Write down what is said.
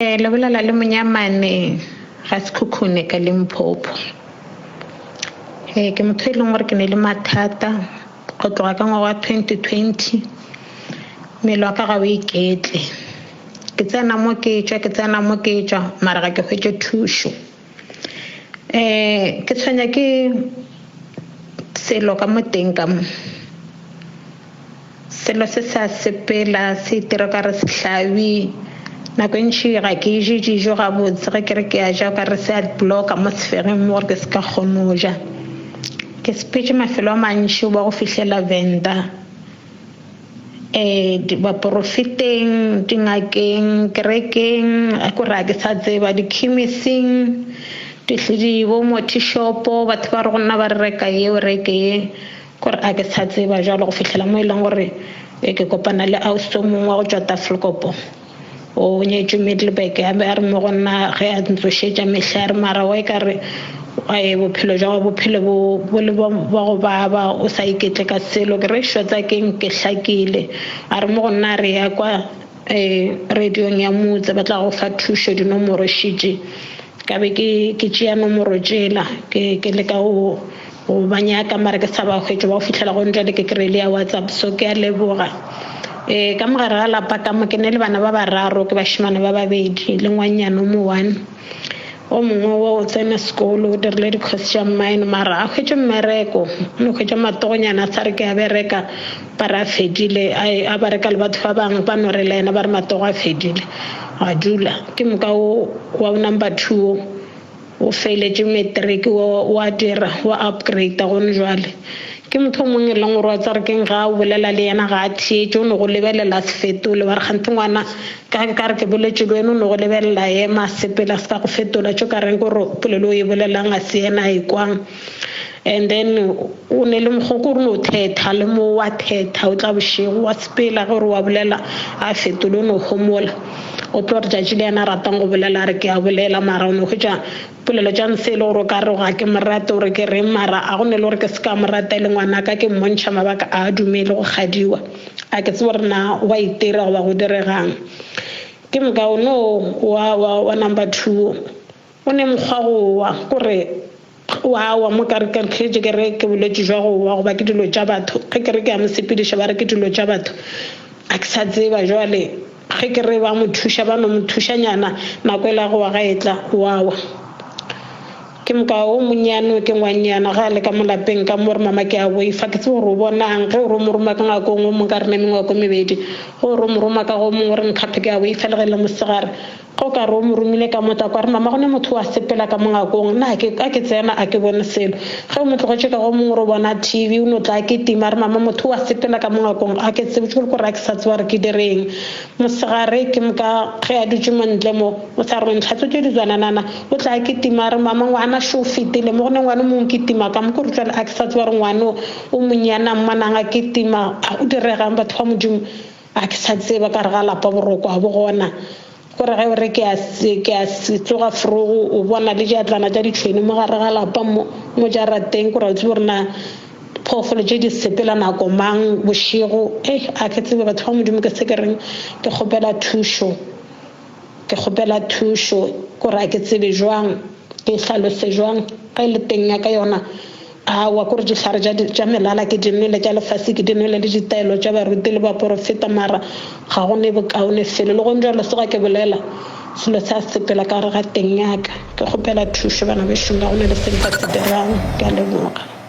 Lebolela le Monyamane ga Sekhukhune ka Limpopo. Ke motho e leng gore ke ne le mathata go tloga ka ngwaga wa 2020 mmele wa ka ga o iketle ke tsena mo ke tswa mara ga ke hwetse thuso. Ke tshwenya ke selo ka mo teng ka mo selo se sa sepela se tira ka re sehlabi nako ntši ga ke je dijo ga botse ga ke re ke a ja ka re se a blocka mo sfereng mo gore ke se ka kgone go ja ke sepetse mafelo a mantši ba go fihlela Venda ba profiteng dingakeng kerekeng a ko ra ke sa tseba di chemising di bo mo tishopo batho ba re gonna ba reka ye o reke ye gore a ke sa tseba jalo go fihlela mo ileng gore ke kopana le auso mongwe go tswa Tafelkopo o nyetse Middleburg ya be a re mo gonna ge a ntsošetša mehla re mara wa ka re bophelo jwa bophelo bo le ba go baba o sa iketle ka selo ke re shotsa ke hlakile a re mo gonna re ya kwa radiong ya motse ba tla go fa thušo dinomoro šitše ka be ke tšea nomoro tšela ke le ka go banyaka mara ke sa ba hwetša ba go fihlela go ntšale ke kry-ile ya WhatsApp so ke a leboga ka mogare ga lapa ka mo ke ne le bana ba bararo ke bašimane ba babedi le ngwanyana o mo one o mongwe wa o tsena sekolo o dirile di-course tša mine mara a hwetše mmereko o hwetše matogonyana a sa re ke a bereka ba re a fedile a bereka le batho ba bangwe ba no re le ena ba re matogo a fedile a dula ke moka wa number 2 o feiletše matric wa dira wa upgrade gone jwale ke motho mongwe le gore wa tsare ke ga o bolela le yena ga a thietse o ne go lebelela se fetole wa re gante ngwana ka re ke boletše le wena o ne go lebelela ema sepela se ka go fetola tšo ka reng gore polelo o e bolelang a se yena a ekwang and then o ne le mogoko gore no thetha le mo wa thetha o tla bošego wa sepela gore wa bolela a fetole o ne o homola o tlo re tšatši le yena ratang go bolela re ke a bolela mara o ne go tša polelo tša nse le gore o ka re ga ke morate gore ke reng mara a go ne le gore ke se ka morata le ngwana ka ke mmontšha mabaka a dumele go kgadiwa a ke tse gore na wa itira go ba go diregang ke moka o no wa number 2 o ne mokgwa go wa kore wa mo ka re ke re ke boletše jwa go wa go ba ke dilo tša batho ge ke re ke a mosepediša ba re ke dilo tša batho a ke sa tseba jwale ge ke re ba mo thuša ba no mo thušanyana nako e la go wa ga etla wawa ke moka o monyane ke ngwanyana ga le ka molapeng ka mo re mama ke a boifa ke tse gore o bonang ge o re mo roma ka ngakong o mo ka re ne mengwako mebedi go re mo roma ka go mongwe re nkgaphe ke a boifa le ge le mosegare go ka re o mo romile ka mota kwa re mama go ne motho wa sepela ka mongakong na ke tsena a ke bone selo ge o mo tlogetše ka go mongwe re bona TV o no tla ke tima re mama motho wa sepela ka mongakong a ke tsebe tšhole gore a ke sa tseba re ke direng mosegare ke moka ge a dutše montle mo o sa re ntlhatso tše di tswananana o tla ke tima re mama ngwana šo fetile mo gone ngwana mongwe ke tima ka mo ke re tswale a ke sa tseba re ngwana o monyana mmanang a ke tima a o diregang batho ba modimo a ke sa tseba ka re ga lapa boroko a bo gona gore ge re ke a se tsoga frogo o bona le diatlana tša ditšhwene mo gare ga lapa mo jarateng gore a tsebe gore na phoofolo tše di sepela nako mang bošego a ke tsebe batho ba modimo ke se ke reng ke kgopela thušo gore a ke tsebe jwang ke hlalose jwang ga le teng ya ka yona wa gore dihlare tša melala ke dinwele tša lefase ke dinwele le ditaelo tša baruti le ba profeta mara ga go ne bokaone felo le go njalo se ga ke bolela selo sa sepela ka re ga teng yaka ke kgopela thušo bana bešonga go ne le se nka se dirang ke a leboga.